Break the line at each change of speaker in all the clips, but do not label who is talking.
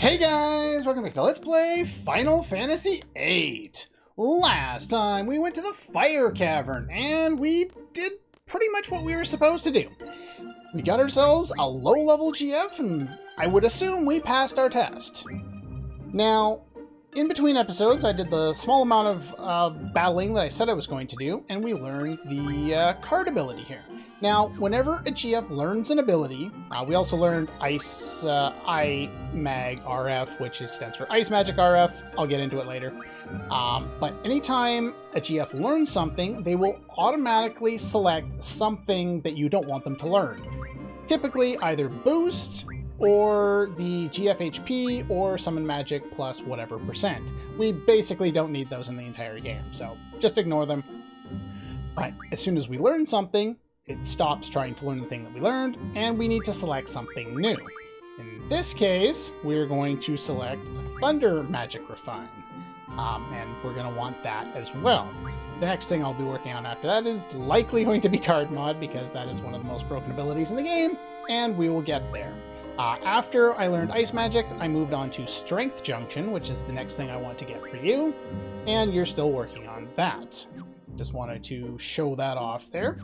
Hey guys, welcome back to Let's Play Final Fantasy VIII. Last time we went to the Fire Cavern and we did pretty much what we were supposed to do. We got ourselves a low-level GF and I would assume we passed our test. Now, in between episodes I did the small amount of battling that I said I was going to do, and we learned the card ability here. Now, whenever a GF learns an ability, we also learned Ice Mag RF, which stands for Ice Magic RF. I'll get into it later. But anytime a GF learns something, they will automatically select something that you don't want them to learn. Typically either boost, or the GF HP, or Summon Magic plus whatever percent. We basically don't need those in the entire game, so just ignore them. But as soon as we learn something, it stops trying to learn the thing that we learned, and we need to select something new. In this case, we're going to select Thunder Magic Refine, and we're going to want that as well. The next thing I'll be working on after that is likely going to be Card Mod, because that is one of the most broken abilities in the game, and we will get there. After I learned Ice Magic, I moved on to Strength Junction, which is the next thing I want to get for you, and you're still working on that. Just wanted to show that off there.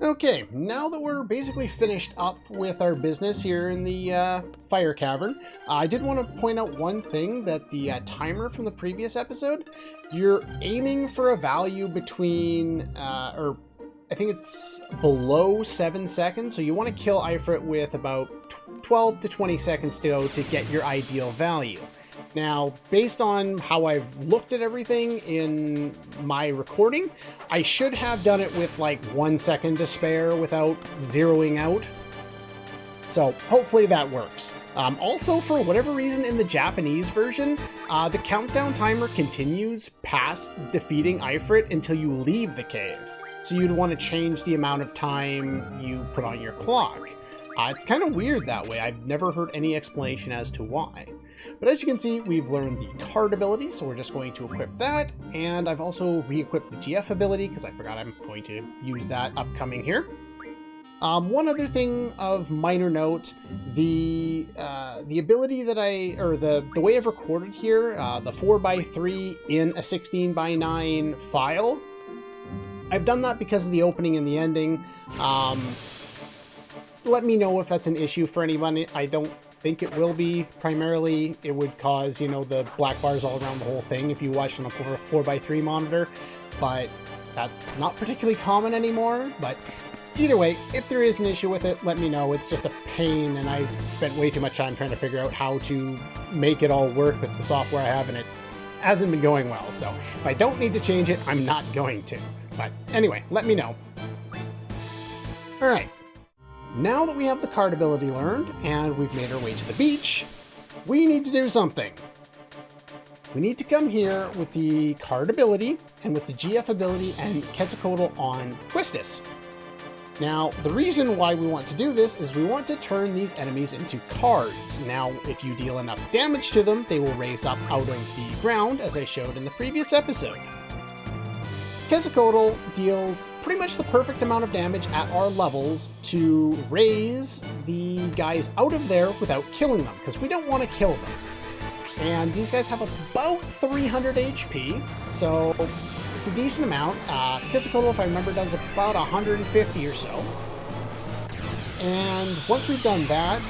Okay, now that we're basically finished up with our business here in the Fire Cavern, I did want to point out one thing, that the timer from the previous episode, you're aiming for a value between, or I think it's below 7 seconds, so you want to kill Ifrit with about 12 to 20 seconds to go to get your ideal value. Now, based on how I've looked at everything in my recording, I should have done it with like 1 second to spare without zeroing out. So hopefully that works. Also, for whatever reason in the Japanese version, the countdown timer continues past defeating Ifrit until you leave the cave. So you'd want to change the amount of time you put on your clock. It's kind of weird that way. I've never heard any explanation as to why. But as you can see, we've learned the card ability, so we're just going to equip that. And I've also re-equipped the GF ability, because I forgot I'm going to use that upcoming here. One other thing of minor note, the ability that the way I've recorded here, the 4x3 in a 16:9 file, I've done that because of the opening and the ending. Let me know if that's an issue for anybody. I don't think it will be. Primarily, it would cause, you know, the black bars all around the whole thing if you watch on a 4x3 monitor, but that's not particularly common anymore. But either way, if there is an issue with it, let me know. It's just a pain, and I've spent way too much time trying to figure out how to make it all work with the software I have, and it hasn't been going well. So if I don't need to change it, I'm not going to. But anyway, let me know. All right. Now that we have the card ability learned, and we've made our way to the beach, we need to do something. We need to come here with the card ability, and with the GF ability and Quetzalcoatl on Quistis. Now, the reason why we want to do this is we want to turn these enemies into cards. Now, if you deal enough damage to them, they will raise up out of the ground, as I showed in the previous episode. Quetzalcoatl deals pretty much the perfect amount of damage at our levels to raise the guys out of there without killing them, because we don't want to kill them. And these guys have about 300 HP, so it's a decent amount. Quetzalcoatl, if I remember, does about 150 or so. And once we've done that,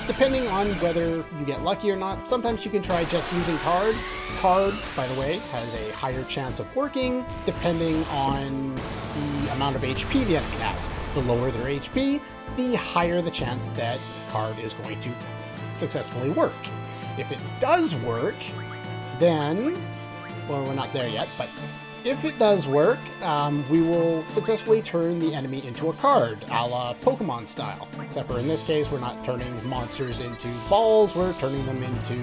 depending on whether you get lucky or not, sometimes you can try just using card. Card, by the way, has a higher chance of working depending on the amount of HP the enemy has. The lower their HP, the higher the chance that card is going to successfully work. If it does work, then, well, we're not there yet, but if it does work, we will successfully turn the enemy into a card, a la Pokemon style. Except for in this case, we're not turning monsters into balls, we're turning them into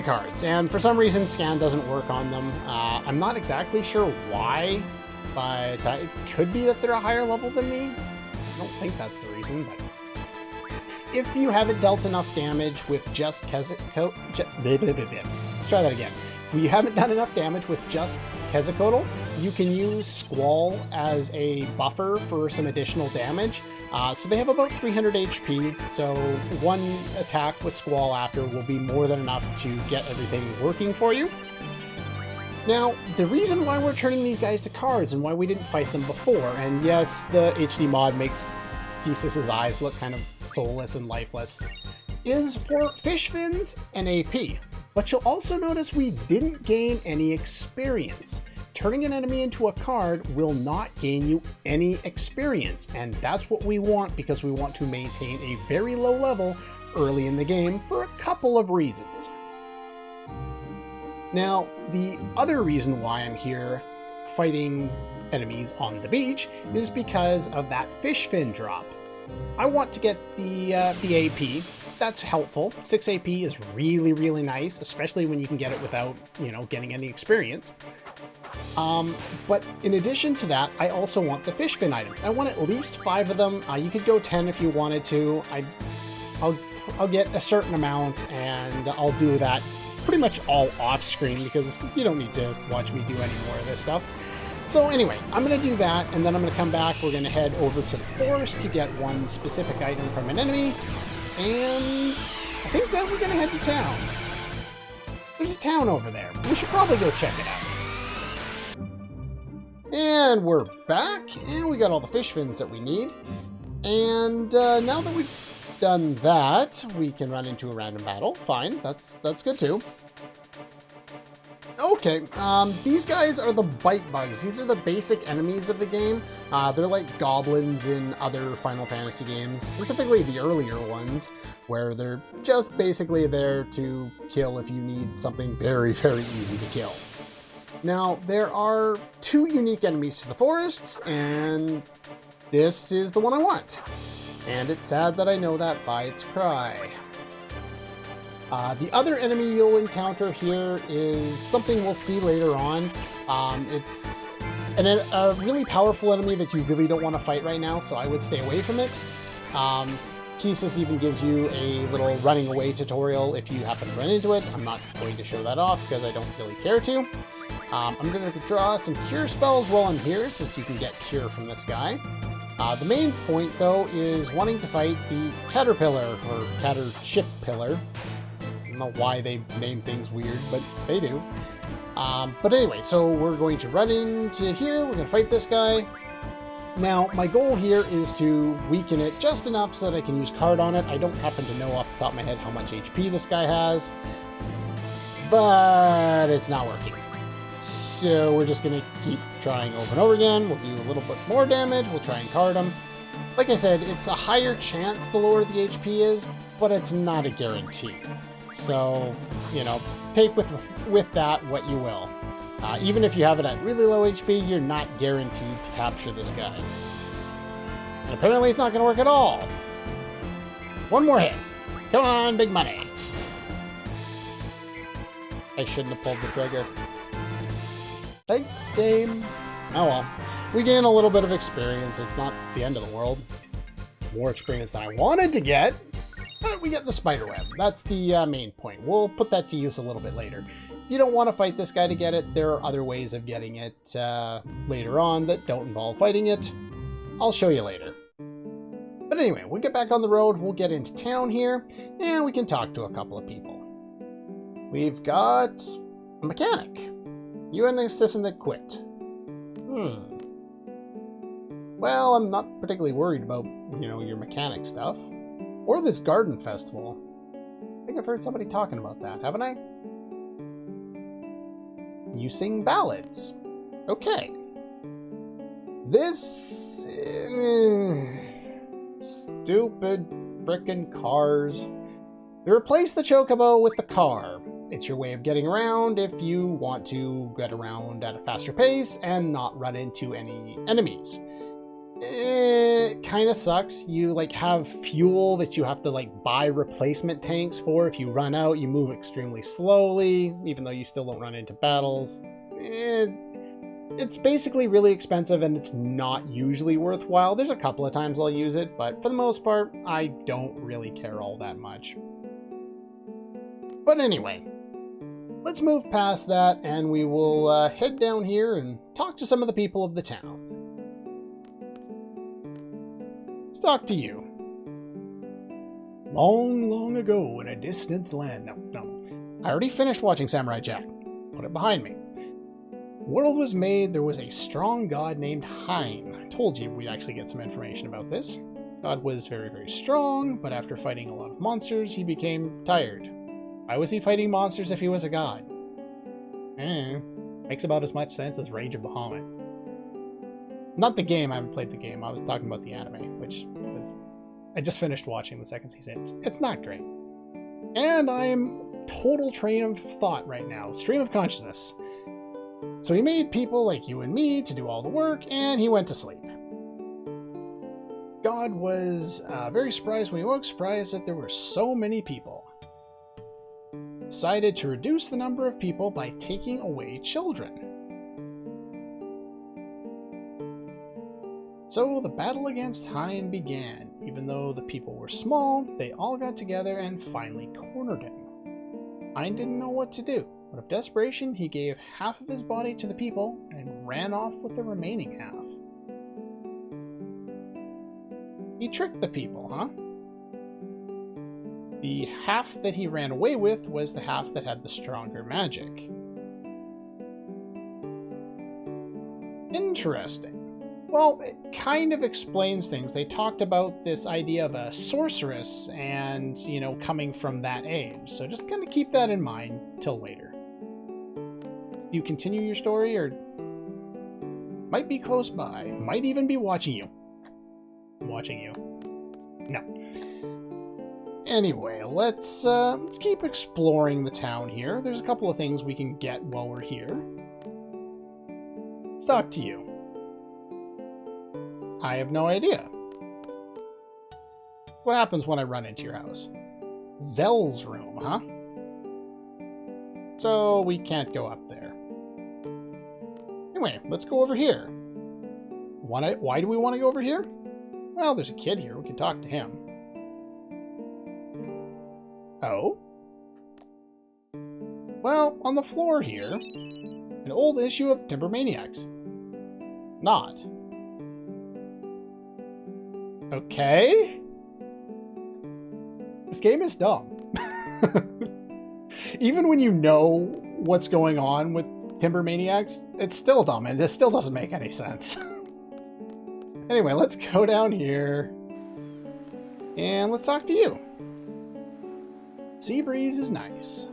cards. And for some reason, scan doesn't work on them. I'm not exactly sure why, but it could be that they're a higher level than me. I don't think that's the reason, but if you haven't dealt enough damage with just Let's try that again. If you haven't done enough damage with just Quetzalcoatl, you can use Squall as a buffer for some additional damage. So they have about 300 HP, so one attack with Squall after will be more than enough to get everything working for you. Now, the reason why we're turning these guys to cards and why we didn't fight them before, and yes, the HD mod makes Theseus's eyes look kind of soulless and lifeless, is for fish fins and AP. But you'll also notice we didn't gain any experience. Turning an enemy into a card will not gain you any experience, and that's what we want because we want to maintain a very low level early in the game for a couple of reasons. Now, the other reason why I'm here fighting enemies on the beach is because of that fish fin drop. I want to get the AP. That's helpful. 6 AP is really, really nice, especially when you can get it without, getting any experience. But in addition to that, I also want the fish fin items. I want at least 5 of them. You could go 10 if you wanted to. I'll get a certain amount, and I'll do that pretty much all off screen because you don't need to watch me do any more of this stuff. So anyway, I'm going to do that, and then I'm going to come back. We're going to head over to the forest to get one specific item from an enemy, and I think then we're going to head to town. There's a town over there. We should probably go check it out. And we're back, and we got all the fish fins that we need. And now that we've done that, we can run into a random battle. Fine, that's good too. Okay, these guys are the bite bugs. These are the basic enemies of the game. They're like goblins in other Final Fantasy games, specifically the earlier ones, where they're just basically there to kill if you need something very, very easy to kill. Now, there are 2 unique enemies to the forests, and this is the one I want. And it's sad that I know that by its cry. The other enemy you'll encounter here is something we'll see later on. It's a really powerful enemy that you really don't want to fight right now, so I would stay away from it. Theseus even gives you a little running away tutorial if you happen to run into it. I'm not going to show that off because I don't really care to. I'm going to draw some cure spells while I'm here, since you can get cure from this guy. The main point, though, is wanting to fight the Caterpillar, or Catership Pillar. I don't know why they name things weird, but they do. But anyway, so we're going to run into here, we're going to fight this guy. Now, my goal here is to weaken it just enough so that I can use card on it. I don't happen to know off the top of my head how much HP this guy has, but it's not working. So we're just going to keep trying over and over again. We'll do a little bit more damage. We'll try and card him. Like I said, it's a higher chance the lower the HP is, but it's not a guarantee. So, take with that what you will. Even if you have it at really low HP, you're not guaranteed to capture this guy. And apparently it's not going to work at all. One more hit. Come on, big money. I shouldn't have pulled the trigger. Thanks, game. Oh well. We gain a little bit of experience. It's not the end of the world. More experience than I wanted to get. But we get the spiderweb. That's the main point. We'll put that to use a little bit later. If you don't want to fight this guy to get it, there are other ways of getting it later on that don't involve fighting it. I'll show you later. But anyway, we'll get back on the road, we'll get into town here, and we can talk to a couple of people. We've got a mechanic. You had an assistant that quit. Well, I'm not particularly worried about, your mechanic stuff. Or this garden festival. I think I've heard somebody talking about that, haven't I? You sing ballads. Okay. This... stupid frickin' cars. They replaced the chocobo with the car. It's your way of getting around if you want to get around at a faster pace and not run into any enemies. It kind of sucks. You have fuel that you have to buy replacement tanks for. If you run out, you move extremely slowly, even though you still don't run into battles. It's basically really expensive and it's not usually worthwhile. There's a couple of times I'll use it, but for the most part, I don't really care all that much. But anyway, let's move past that and we will head down here and talk to some of the people of the town. Let's talk to you. Long, long ago in a distant land. No. I already finished watching Samurai Jack. Put it behind me. The world was made, there was a strong god named Hein. I told you we'd actually get some information about this. God was very, very strong, but after fighting a lot of monsters, he became tired. Why was he fighting monsters if he was a god? Makes about as much sense as Rage of Bahamut. Not the game, I haven't played the game. I was talking about the anime, which was... I just finished watching the second season. It's not great. And I am total train of thought right now. Stream of consciousness. So he made people like you and me to do all the work, and he went to sleep. God was very surprised when he woke, surprised that there were so many people. Decided to reduce the number of people by taking away children. So the battle against Hein began. Even though the people were small, they all got together and finally cornered him. Hein didn't know what to do. Out of desperation, he gave half of his body to the people and ran off with the remaining half. He tricked the people, huh? The half that he ran away with was the half that had the stronger magic. Interesting. Well, it kind of explains things. They talked about this idea of a sorceress and, you know, coming from that age. So just kind of keep that in mind till later. Do you continue your story or might be close by, might even be watching you? Watching you. No. Anyway, let's keep exploring the town here. There's a couple of things we can get while we're here. Let's talk to you. I have no idea. What happens when I run into your house? Zell's room, huh? So we can't go up there. Anyway, let's go over here. Why do we want to go over here? Well, there's a kid here. We can talk to him. Oh? Well, on the floor here, an old issue of Timber Maniacs. Not. Okay? This game is dumb. Even when you know what's going on with Timber Maniacs, it's still dumb, and this still doesn't make any sense. Anyway, let's go down here, and let's talk to you. Sea breeze is nice.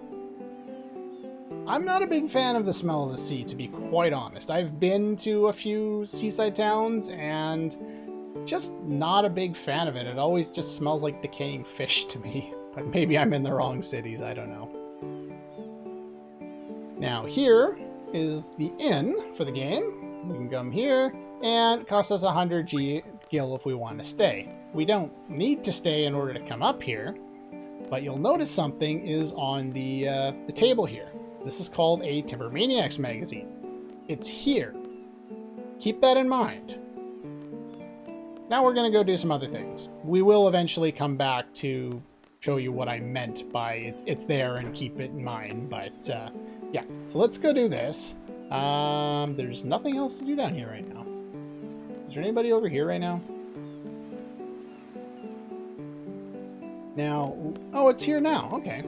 I'm not a big fan of the smell of the sea, to be quite honest. I've been to a few seaside towns, and just not a big fan of it. It always just smells like decaying fish to me. But maybe I'm in the wrong cities, I don't know. Now here is the inn for the game. We can come here, and it costs us 100 gil if we want to stay. We don't need to stay in order to come up here, but you'll notice something is on the table here. This is called a Timber Maniacs magazine. It's here. Keep that in mind. Now we're going to go do some other things. We will eventually come back to show you what I meant by it's there and keep it in mind, but yeah. So let's go do this. There's nothing else to do down here right now. Is there anybody over here right now? Now, oh, it's here now. Okay.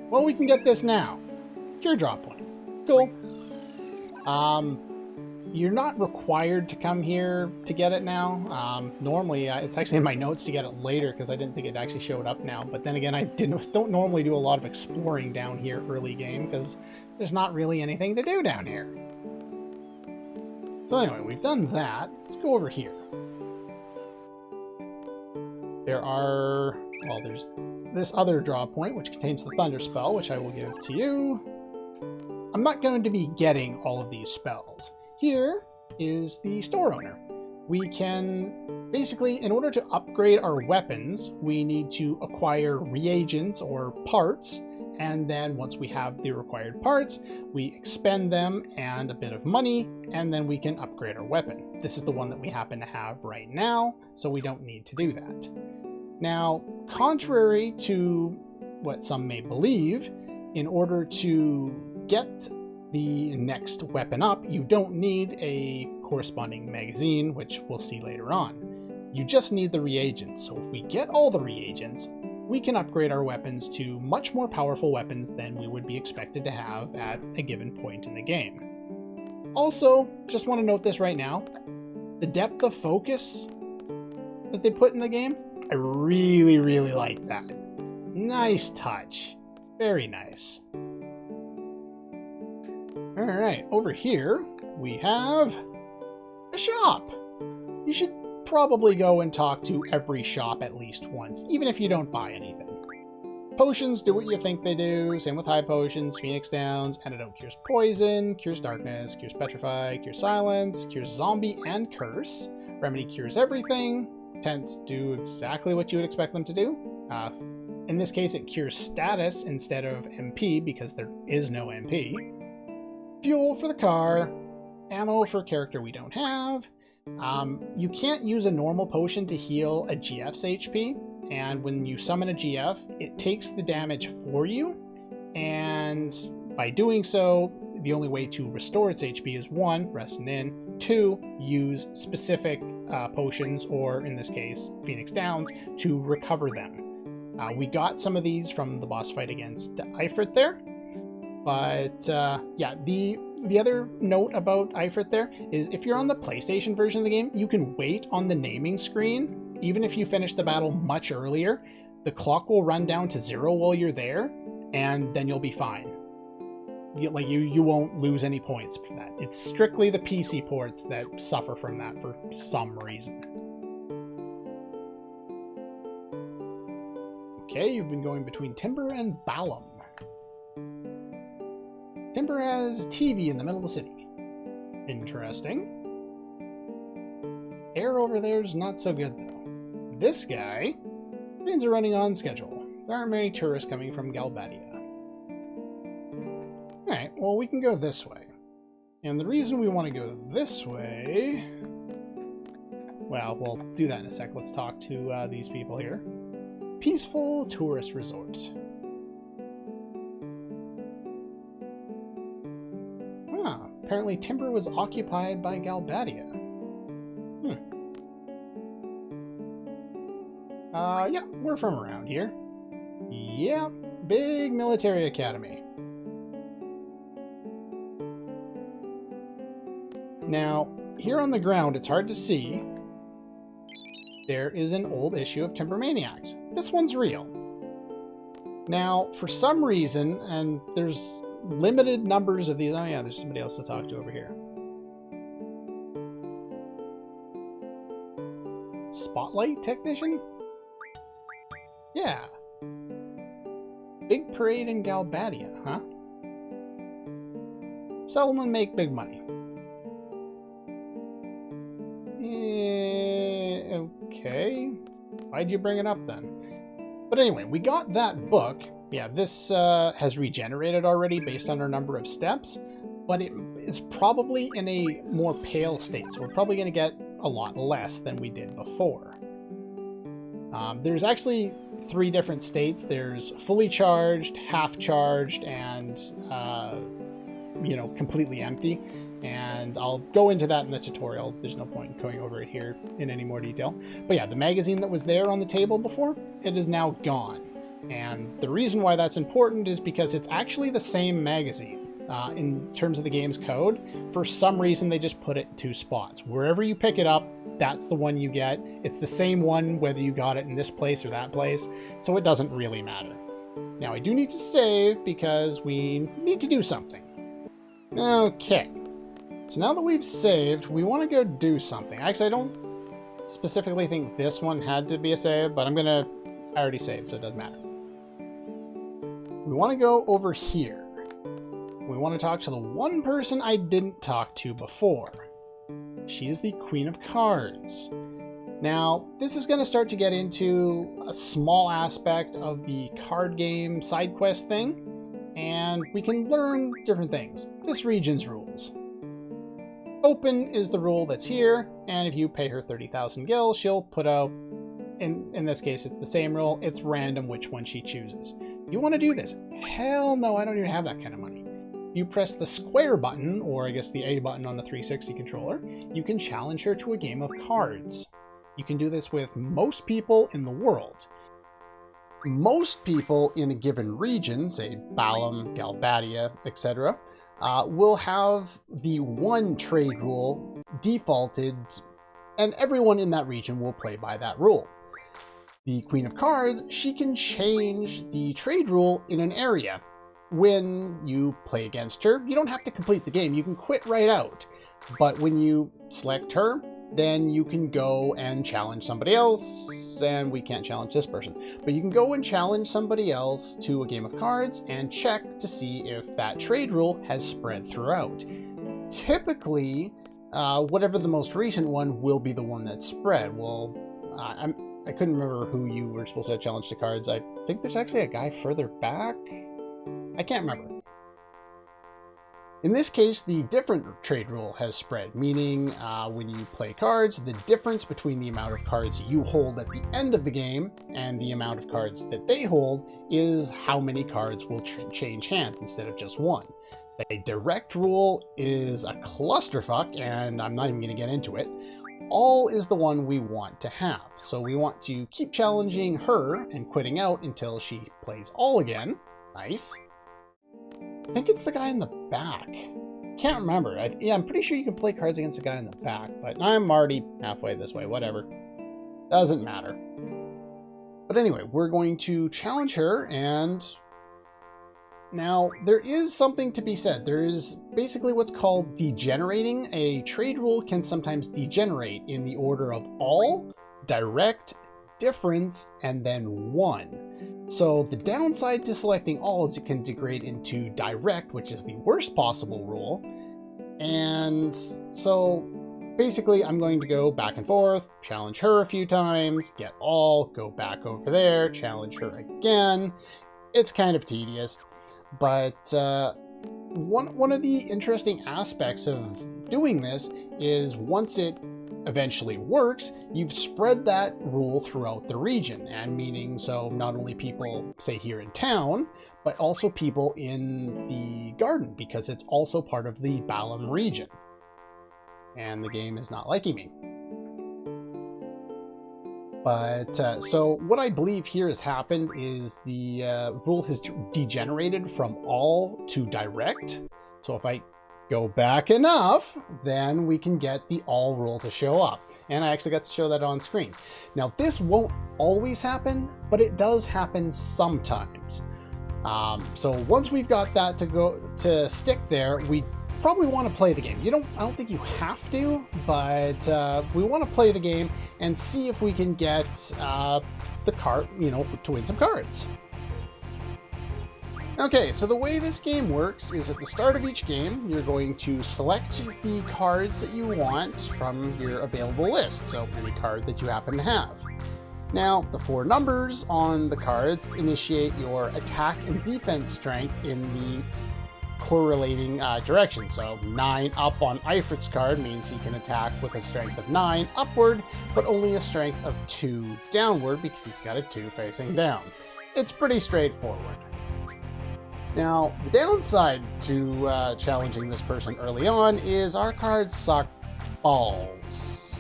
Well, we can get this now. Cure drop point. Cool. You're not required to come here to get it now. Normally, it's actually in my notes to get it later because I didn't think it actually showed up now. But then again, I don't normally do a lot of exploring down here early game because there's not really anything to do down here. So anyway, we've done that. Let's go over here. There's this other draw point, which contains the Thunder spell, which I will give to you. I'm not going to be getting all of these spells. Here is the store owner. We can, basically, in order to upgrade our weapons, we need to acquire reagents or parts, and then once we have the required parts, we expend them and a bit of money, and then we can upgrade our weapon. This is the one that we happen to have right now, so we don't need to do that. Now, contrary to what some may believe, in order to get the next weapon up, you don't need a corresponding magazine, which we'll see later on. You just need the reagents, so if we get all the reagents, we can upgrade our weapons to much more powerful weapons than we would be expected to have at a given point in the game. Also, just want to note this right now, the depth of focus that they put in the game, I really, really like that. Nice touch. Very nice. Alright, over here we have a shop. You should probably go and talk to every shop at least once, even if you don't buy anything. Potions do what you think they do, same with high potions, Phoenix Downs, Antidote cures poison, cures darkness, cures petrify, cures silence, cures zombie and curse, remedy cures everything, tents do exactly what you would expect them to do. In this case it cures status instead of MP because there is no MP. Fuel for the car, ammo for a character we don't have. You can't use a normal potion to heal a GF's HP, and when you summon a GF, it takes the damage for you, and by doing so, the only way to restore its HP is 1, rest an in, 2, use specific potions, or in this case, Phoenix Downs, to recover them. We got some of these from the boss fight against Ifrit there, but yeah, the other note about Ifrit there is if you're on the PlayStation version of the game, you can wait on the naming screen. Even if you finish the battle much earlier, the clock will run down to 0 while you're there, and then you'll be fine. You won't lose any points for that. It's strictly the PC ports that suffer from that for some reason. Okay, you've been going between Timber and Balamb. Timber has a TV in the middle of the city. Interesting. Air over there is not so good, though. This guy, trains are running on schedule. There aren't many tourists coming from Galbadia. Alright, well, we can go this way. And the reason we want to go this way... Well, we'll do that in a sec. Let's talk to these people here. Peaceful Tourist Resort. Apparently Timber was occupied by Galbadia. Yeah, we're from around here. Yeah, big military academy. Now, here on the ground, it's hard to see. There is an old issue of Timber Maniacs. This one's real. Now, for some reason, and there's limited numbers of these. Oh yeah, there's somebody else to talk to over here. Spotlight technician? Yeah. Big parade in Galbadia, huh? Sell them and make big money. Okay. Why'd you bring it up then? But anyway, we got that book. Yeah, this has regenerated already based on our number of steps, but it is probably in a more pale state, so we're probably going to get a lot less than we did before. There's actually 3 different states. There's fully charged, half charged, and completely empty. And I'll go into that in the tutorial. There's no point in going over it here in any more detail. But yeah, the magazine that was there on the table before, it is now gone. And the reason why that's important is because it's actually the same magazine. In terms of the game's code, for some reason they just put it in 2 spots. Wherever you pick it up, that's the one you get. It's the same one whether you got it in this place or that place, so it doesn't really matter. Now I do need to save because we need to do something. Okay, so now that we've saved, we want to go do something. Actually, I don't specifically think this one had to be a save, but I already saved, so it doesn't matter. We want to go over here. We want to talk to the one person I didn't talk to before. She is the Queen of Cards. Now, this is going to start to get into a small aspect of the card game side quest thing, and we can learn different things. This region's rules. Open is the rule that's here, and if you pay her 30,000 gil, she'll put out, in this case it's the same rule, it's random which one she chooses. You want to do this? Hell no, I don't even have that kind of money. you press the square button, or I guess the A button on the 360 controller, you can challenge her to a game of cards. You can do this with most people in the world. Most people in a given region, say Balamb, Galbadia, etc., will have the one trade rule defaulted, and everyone in that region will play by that rule. The Queen of Cards, she can change the trade rule in an area. When you play against her, you don't have to complete the game, you can quit right out. But when you select her, then you can go and challenge somebody else, and we can't challenge this person. But you can go and challenge somebody else to a game of cards and check to see if that trade rule has spread throughout. Typically, whatever the most recent one will be the one that's spread. Well, I couldn't remember who you were supposed to challenge to cards. I think there's actually a guy further back. I can't remember. In this case, the different trade rule has spread, meaning when you play cards, the difference between the amount of cards you hold at the end of the game and the amount of cards that they hold is how many cards will change hands instead of just one. The direct rule is a clusterfuck, and I'm not even going to get into it. All is the one we want to have, so we want to keep challenging her and quitting out until she plays all again. Nice. I think it's the guy in the back. Can't remember. Yeah, I'm pretty sure you can play cards against the guy in the back, but I'm already halfway this way, whatever. Doesn't matter. But anyway, we're going to challenge her, and now there is something to be said. There is basically what's called degenerating. A trade rule can sometimes degenerate in the order of all, direct, difference, and then one. So the downside to selecting all is it can degrade into direct, which is the worst possible rule. And so basically I'm going to go back and forth, challenge her a few times, get all, go back over there, challenge her again. It's kind of tedious, but one of the interesting aspects of doing this is once it eventually works, you've spread that rule throughout the region, and meaning so not only people, say here in town, but also people in the garden, because it's also part of the Balamb region. And the game is not liking me. But so what I believe here has happened is the rule has degenerated from all to direct. So if I go back enough, then we can get the all rule to show up. And I actually got to show that on screen. Now this won't always happen, but it does happen sometimes. So once we've got that to stick there, we probably want to play the game. I don't think you have to, but we want to play the game and see if we can get the card, to win some cards. Okay, so the way this game works is at the start of each game, you're going to select the cards that you want from your available list, so any card that you happen to have. Now, the 4 numbers on the cards initiate your attack and defense strength in the correlating direction. So 9 up on Ifrit's card means he can attack with a strength of 9 upward, but only a strength of 2 downward because he's got a 2 facing down. It's pretty straightforward. Now, the downside to challenging this person early on is our cards suck balls.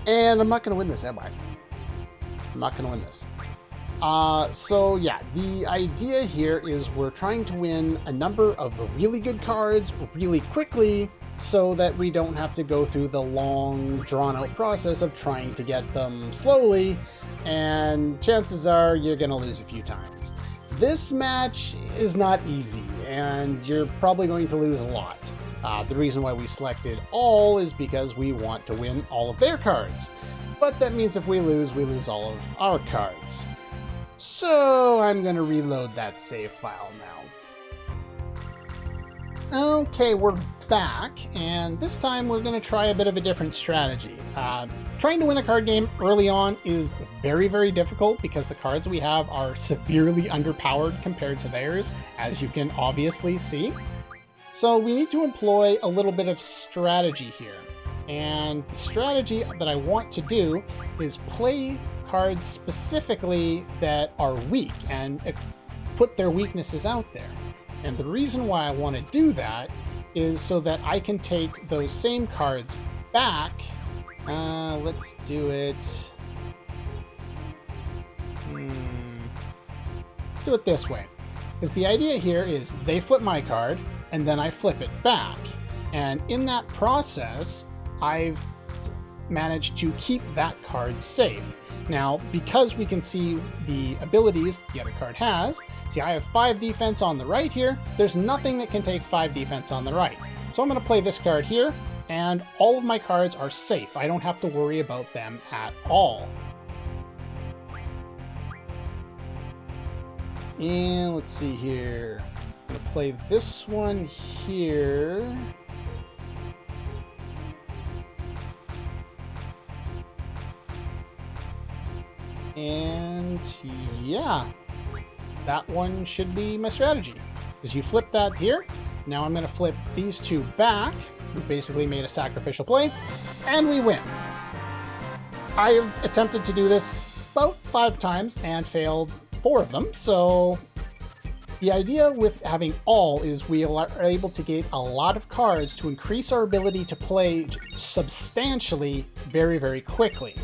And I'm not going to win this, am I? I'm not going to win this. So yeah, the idea here is we're trying to win a number of really good cards really quickly so that we don't have to go through the long, drawn-out process of trying to get them slowly, and chances are you're going to lose a few times. This match is not easy, and you're probably going to lose a lot. The reason why we selected all is because we want to win all of their cards. But that means if we lose all of our cards. So I'm going to reload that save file now. Okay, we're back, and this time we're going to try a bit of a different strategy. Trying to win a card game early on is very, very difficult because the cards we have are severely underpowered compared to theirs, as you can obviously see. So we need to employ a little bit of strategy here. And the strategy that I want to do is play cards specifically that are weak and put their weaknesses out there. And the reason why I want to do that is so that I can take those same cards back. Let's do it. Let's do it this way. Because the idea here is they flip my card, and then I flip it back. And in that process, I've managed to keep that card safe. Now, because we can see the abilities the other card has, see I have 5 defense on the right here, there's nothing that can take 5 defense on the right. So I'm going to play this card here, and all of my cards are safe. I don't have to worry about them at all. And let's see here. I'm going to play this one here. And yeah, that one should be my strategy. Because you flip that here. Now I'm going to flip these 2 back. We basically made a sacrificial play, and we win. I've attempted to do this about 5 times and failed 4 of them, so the idea with having all is we are able to get a lot of cards to increase our ability to play substantially very, very quickly.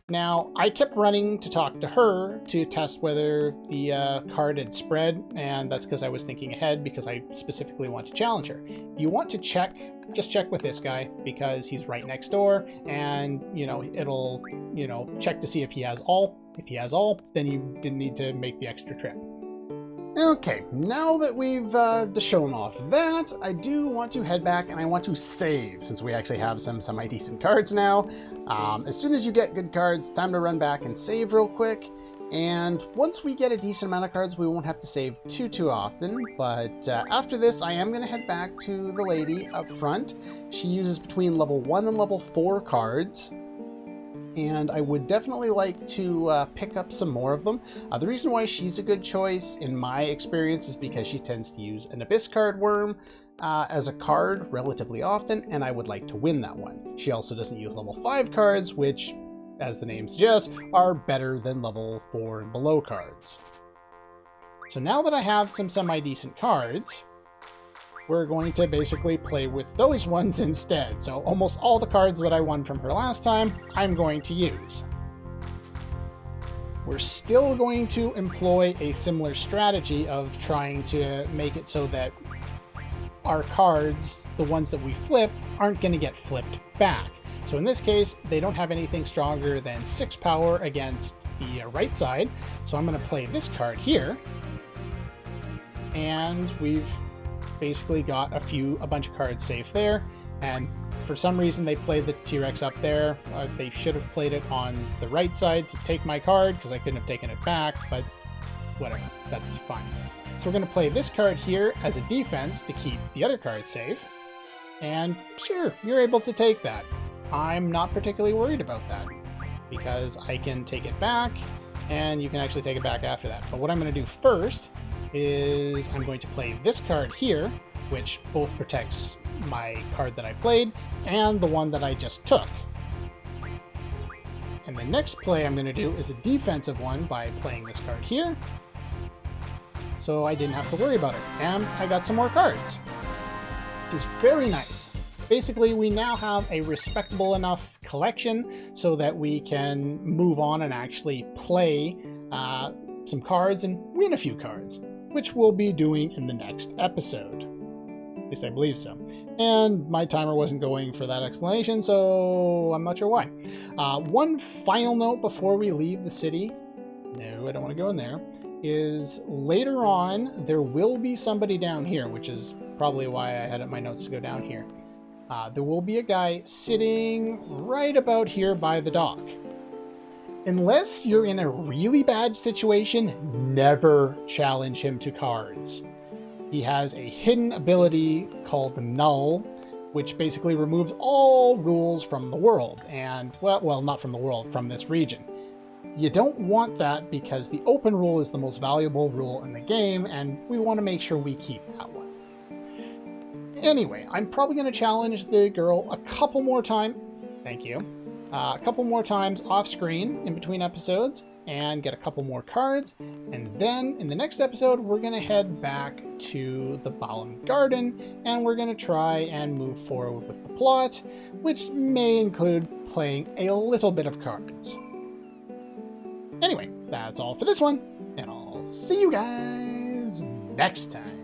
Now, I kept running to talk to her to test whether the card had spread, and that's because I was thinking ahead because I specifically want to challenge her. If you want to check, just check with this guy because he's right next door, and, it'll, check to see if he has all. If he has all, then you didn't need to make the extra trip. Okay, now that we've shown off that, I do want to head back and I want to save, since we actually have some semi-decent cards now. As soon as you get good cards, time to run back and save real quick. And once we get a decent amount of cards, we won't have to save too often. But after this, I am going to head back to the lady up front. She uses between level 1 and level 4 cards. And I would definitely like to pick up some more of them. The reason why she's a good choice, in my experience, is because she tends to use an Abyss card worm as a card relatively often, and I would like to win that one. She also doesn't use level 5 cards, which, as the name suggests, are better than level 4 and below cards. So now that I have some semi-decent cards, we're going to basically play with those ones instead. So almost all the cards that I won from her last time, I'm going to use. We're still going to employ a similar strategy of trying to make it so that our cards, the ones that we flip, aren't going to get flipped back. So in this case, they don't have anything stronger than 6 power against the right side. So I'm going to play this card here. And we've basically got a bunch of cards safe there, and for some reason they played the T-Rex up there. They should have played it on the right side to take my card because I couldn't have taken it back, but whatever, that's fine. So we're going to play this card here as a defense to keep the other card safe, and sure, you're able to take that. I'm not particularly worried about that because I can take it back and you can actually take it back after that. But what I'm going to do first is I'm going to play this card here, which both protects my card that I played and the one that I just took. And the next play I'm going to do is a defensive one by playing this card here. So I didn't have to worry about it. And I got some more cards, which is very nice. Basically, we now have a respectable enough collection so that we can move on and actually play some cards and win a few cards, which we'll be doing in the next episode. At least I believe so. And my timer wasn't going for that explanation, so I'm not sure why. One final note before we leave the city, no, I don't want to go in there, is later on there will be somebody down here, which is probably why I had my notes to go down here. There will be a guy sitting right about here by the dock. Unless you're in a really bad situation, never challenge him to cards. He has a hidden ability called Null, which basically removes all rules from the world, and, well, not from the world, from this region. You don't want that because the open rule is the most valuable rule in the game, and we want to make sure we keep that one. Anyway, I'm probably going to challenge the girl a couple more times. Thank you. A couple more times off screen in between episodes, and get a couple more cards. And then in the next episode, we're going to head back to the Balamb Garden, and we're going to try and move forward with the plot, which may include playing a little bit of cards. Anyway, that's all for this one, and I'll see you guys next time.